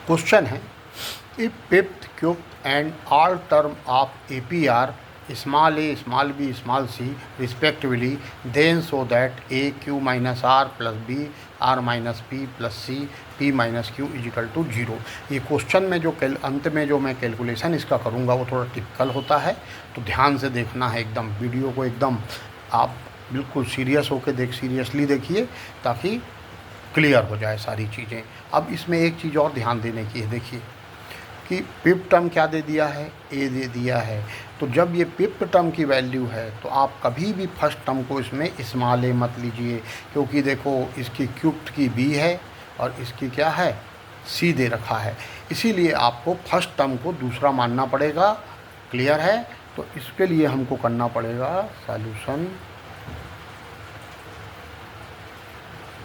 Question है, if fifth cube and all term of AP are small a small b small c respectively, then so that a Q minus are plus B are minus P plus c p minus Q is equal to 0। ये question में जो अंत में जो मैं calculation इसका करूँगा वो थोड़ा टिपिकल होता है, तो ध्यान से देखना है, एकदम वीडियो को एकदम आप बिल्कुल सीरियस होकर सीरियसली देखिए ताकि क्लियर हो जाए सारी चीज़ें। अब इसमें एक चीज़ और ध्यान देने की है, देखिए कि फिफ्थ टर्म क्या दे दिया है, ए दे दिया है। तो जब ये फिफ्थ टर्म की वैल्यू है तो आप कभी भी फर्स्ट टर्म को इसमें स्मॉल ए मत लीजिए, क्योंकि देखो इसकी क्यूब्ड की बी है और इसकी क्या है, सी दे रखा है, इसीलिए आपको फर्स्ट टर्म को दूसरा मानना पड़ेगा। क्लियर है? तो इसके लिए हमको करना पड़ेगा solution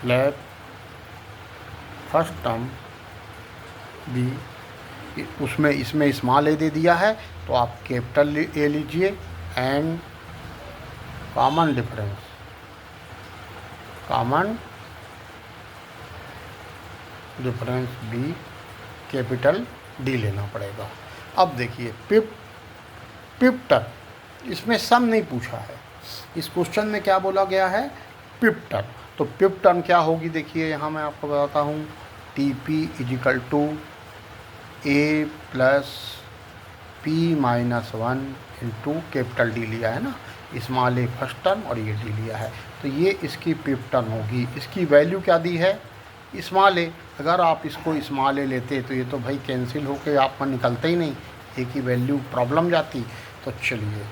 let first term b, उसमें इसमें स्मॉल ए दे दिया है तो आप कैपिटल ए लीजिए and common difference b capital D लेना पड़ेगा। अब देखिए पिप्टर, इसमें सम नहीं पूछा है, इस क्वेश्चन में क्या बोला गया है, पिप्टर। तो पिप्टर क्या होगी, देखिए यहाँ मैं आपको बताता हूँ, TP is equal to a plus P minus 1 into capital D लिया है ना, स्मॉल ए फर्स्ट टर्म और ये डी लिया है, तो ये इसकी पिप टर्म होगी। इसकी वैल्यू क्या दी है, स्मॉल ए। अगर आप इसको स्मॉल ए लेते तो ये तो भाई कैंसिल होके आप में निकलते ही नहीं, ए की वैल्यू प्रॉब्लम जाती। तो चलिए,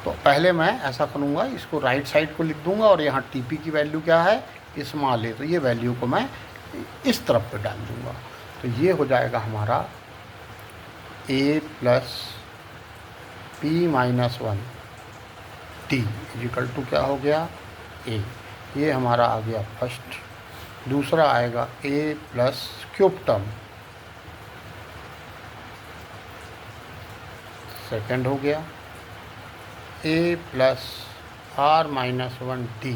तो पहले मैं ऐसा करूँगा, इसको राइट साइड को लिख दूँगा और यहाँ TP की वैल्यू क्या है, स्मॉल ए, तो ये वैल्यू को मैं इस तरफ पे डाल दूँगा। तो ये हो जाएगा हमारा A plus P minus 1 T equal to क्या हो गया, ए। ये हमारा आ गया फर्स्ट। दूसरा आएगा ए प्लस क्यूब टर्म, सेकेंड हो गया ए प्लस आर माइनस 1 टी,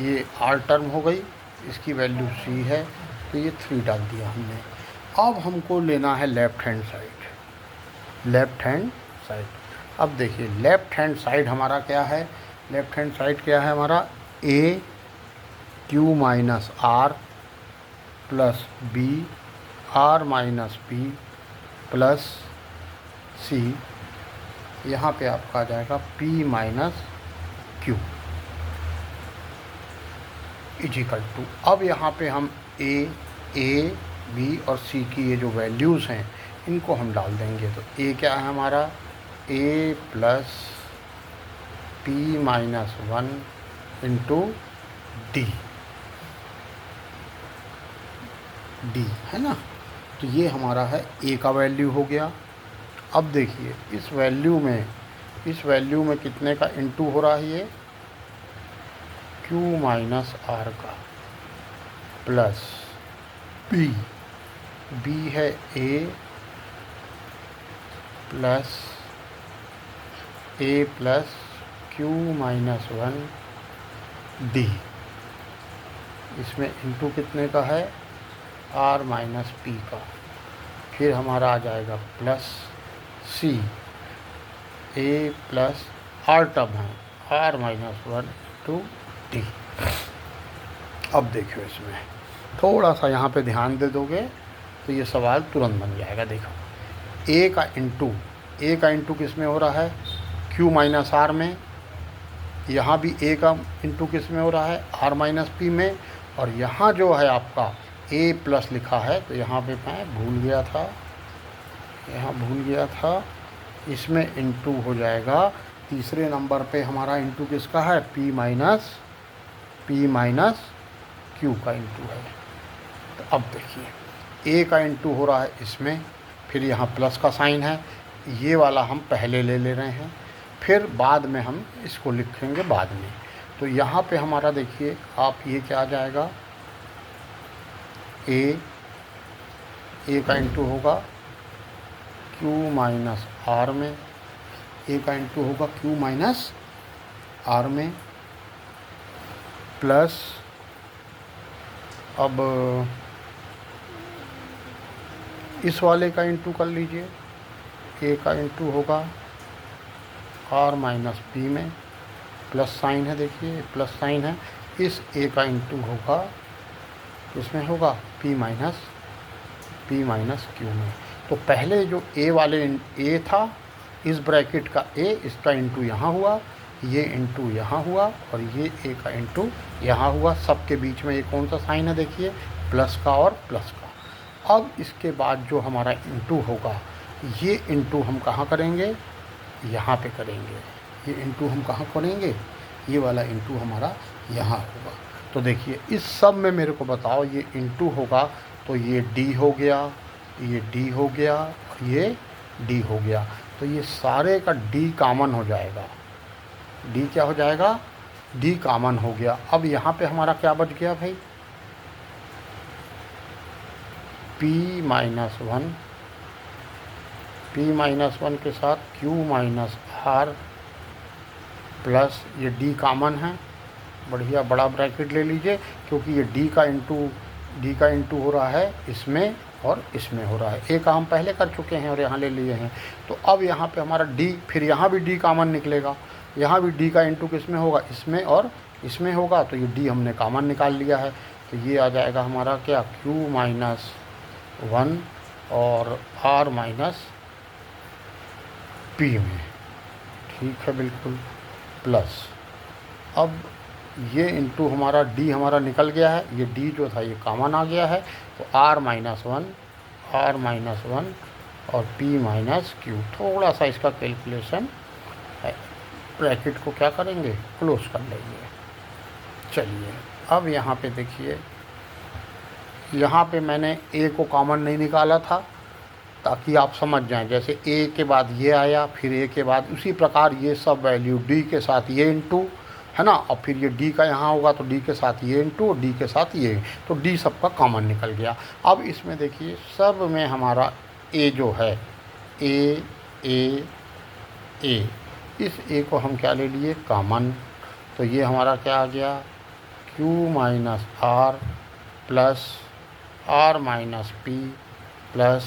ये आर टर्म हो गई, इसकी वैल्यू सी है, तो ये 3 डाल दिया हमने। अब हमको लेना है लेफ़्ट हैंड साइड। अब देखिए लेफ़्ट हैंड साइड हमारा क्या है, लेफ़्ट हैंड साइड क्या है हमारा, A Q minus are plus B are minus P plus C, यहाँ पे आपका आ जाएगा P minus Q is equal to. अब यहाँ पे हम ए बी और सी की ये जो वैल्यूज़ हैं इनको हम डाल देंगे। तो ए क्या है हमारा, A plus P minus 1 into D है ना, तो ये हमारा है ए का वैल्यू हो गया। अब देखिए इस वैल्यू में कितने का इंटू हो रहा है, ये क्यू माइनस आर का प्लस बी है ए प्लस क्यू माइनस 1 डी, इसमें इंटू कितने का है, आर माइनस पी का, फिर हमारा आ जाएगा plus c, a plus r term है आर माइनस 1 टू डी। अब देखियो इसमें थोड़ा सा यहाँ पे ध्यान दे दोगे तो ये सवाल तुरंत बन जाएगा। देखो ए का इंटू किस में हो रहा है, क्यू माइनस आर में, यहाँ भी ए का इंटू किस में हो रहा है, आर माइनस पी में, और यहाँ जो है आपका ए प्लस लिखा है तो यहाँ पे मैं भूल गया था, इसमें इंटू हो जाएगा, तीसरे नंबर पे हमारा इंटू किसका है, पी माइनस क्यू का इंटू है। तो अब देखिए ए का इंटू हो रहा है इसमें, फिर यहाँ प्लस का साइन है, ये वाला हम पहले ले रहे हैं, फिर बाद में हम इसको लिखेंगे बाद में। तो यहाँ पे हमारा देखिए आप ये क्या आ जाएगा, ए का इंटू होगा क्यू माइनस आर में, ए का इंटू होगा क्यू माइनस आर में, प्लस अब इस वाले का इंटू कर लीजिए, ए का इंटू होगा आर माइनस पी में, प्लस साइन है, देखिए प्लस साइन है। इस ए का इंटू होगा, इसमें होगा पी माइनस क्यू में। तो पहले जो ए वाले ए था, इस ब्रैकेट का ए, इसका इंटू यहाँ हुआ, ये इंटू यहाँ हुआ, और ये ए का इंटू यहाँ हुआ। सबके बीच में ये कौन सा साइन है, देखिए प्लस का और प्लस का। अब इसके बाद जो हमारा इंटू होगा, ये इंटू हम कहाँ करेंगे, यहाँ पे करेंगे। ये इंटू हम कहाँ करेंगे, ये वाला इंटू हमारा यहाँ होगा। तो देखिए इस सब में मेरे को बताओ, ये इंटू होगा तो ये डी हो गया, ये डी हो गया, और ये डी हो गया। तो ये सारे का डी कॉमन हो जाएगा। डी क्या हो जाएगा, डी कॉमन हो गया। अब यहाँ पे हमारा क्या बच गया भाई, p माइनस वन के साथ q माइनस आर प्लस, ये d कॉमन है, बढ़िया बड़ा ब्रैकेट ले लीजिए, क्योंकि ये d का इंटू हो रहा है इसमें और इसमें हो रहा है। एक काम पहले कर चुके हैं और यहाँ ले लिए हैं। तो अब यहाँ पे हमारा d, फिर यहाँ भी d कॉमन निकलेगा, यहाँ भी d का इंटू किस में होगा, इसमें और इसमें होगा। तो ये d हमने कॉमन निकाल लिया है। तो ये आ जाएगा हमारा क्या, q माइनस वन और r माइनस p में, ठीक है बिल्कुल, प्लस। अब ये इंटू हमारा d हमारा निकल गया है, ये d जो था ये कॉमन आ गया है। तो r माइनस वन और p माइनस क्यू। थोड़ा सा इसका कैलकुलेशन है, ब्रैकेट को क्या करेंगे, क्लोज कर लेंगे। चलिए अब यहाँ पे देखिए, यहाँ पे मैंने a को कॉमन नहीं निकाला था ताकि आप समझ जाएं। जैसे a के बाद ये आया, फिर a के बाद उसी प्रकार ये सब वैल्यू d के साथ ये इंटू है ना, और फिर ये d का यहाँ होगा तो d के साथ ये इंटू और d के साथ ये, तो d सबका कॉमन निकल गया। अब इसमें देखिए सब में हमारा a जो है, a इस a को हम क्या ले लिए, कॉमन। तो ये हमारा क्या आ गया, q minus are plus r minus P plus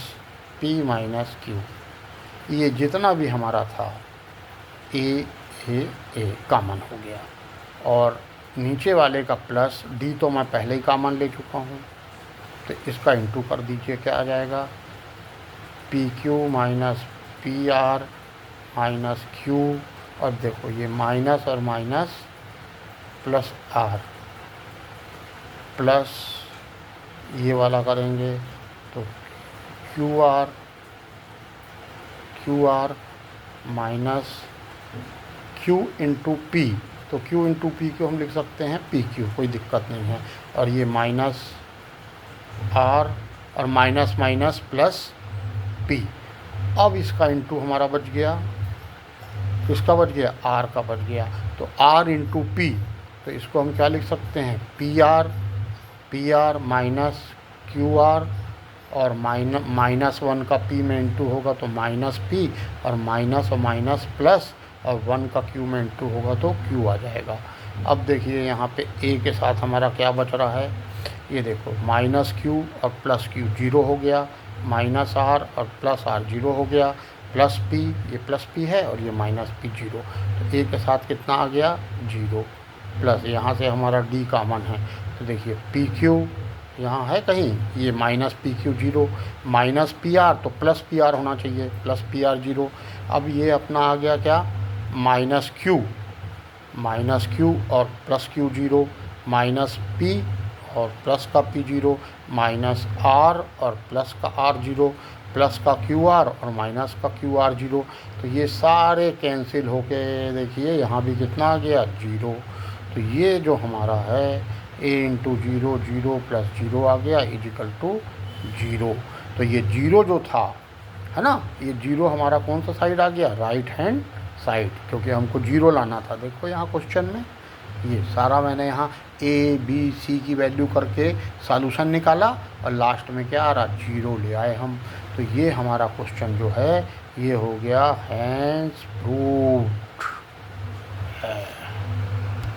p minus q. ये जितना भी हमारा था a कॉमन हो गया, और नीचे वाले का प्लस d तो मैं पहले ही कॉमन ले चुका हूँ। तो इसका इंटू कर दीजिए, क्या आ जाएगा, P Q minus P R minus Q. और देखो ये माइनस और माइनस प्लस आर प्लस ये वाला करेंगे तो Q R minus Q into P. तो क्यू इंटू पी को हम लिख सकते हैं पी क्यू, कोई दिक्कत नहीं है। और ये माइनस आर और माइनस माइनस प्लस पी। अब इसका इंटू हमारा बच गया, किसका बच गया, आर का बच गया। तो आर इंटू पी, तो इसको हम क्या लिख सकते हैं, P R minus Q R, और माइनस वन का p में इंटू होगा तो माइनस p, और माइनस प्लस, और 1 का q में इंटू होगा तो q आ जाएगा। अब देखिए यहाँ पे a के साथ हमारा क्या बच रहा है, ये देखो माइनस q और प्लस q जीरो हो गया, माइनस r और प्लस r जीरो हो गया, प्लस p, ये प्लस p है और ये माइनस p जीरो। तो a के साथ कितना आ गया, जीरो, प्लस यहाँ से हमारा d कॉमन है। तो देखिए पी क्यू यहाँ है कहीं, ये minus P Q zero, minus P R तो प्लस पी आर होना चाहिए, प्लस पी आर जीरो। अब ये अपना आ गया क्या, माइनस क्यू और plus Q zero, minus P और प्लस का पी जीरो, माइनस आर और प्लस का आर जीरो, प्लस का क्यू आर और माइनस का क्यू आर जीरो। तो ये सारे कैंसिल होके देखिए यहाँ भी कितना आ गया, जीरो। तो ये जो हमारा है a into zero, zero plus zero आ गया इजिकल टू जीरो। तो ये जीरो जो था है ना, ये जीरो हमारा कौन सा साइड आ गया, राइट हैंड साइड, क्योंकि हमको जीरो लाना था। देखो यहाँ क्वेश्चन में ये सारा मैंने यहाँ a b c की वैल्यू करके सॉल्यूशन निकाला, और लास्ट में क्या आ रहा, जीरो ले आए हम। तो ये हमारा क्वेश्चन जो है ये हो गया हैंस प्रूव्ड है।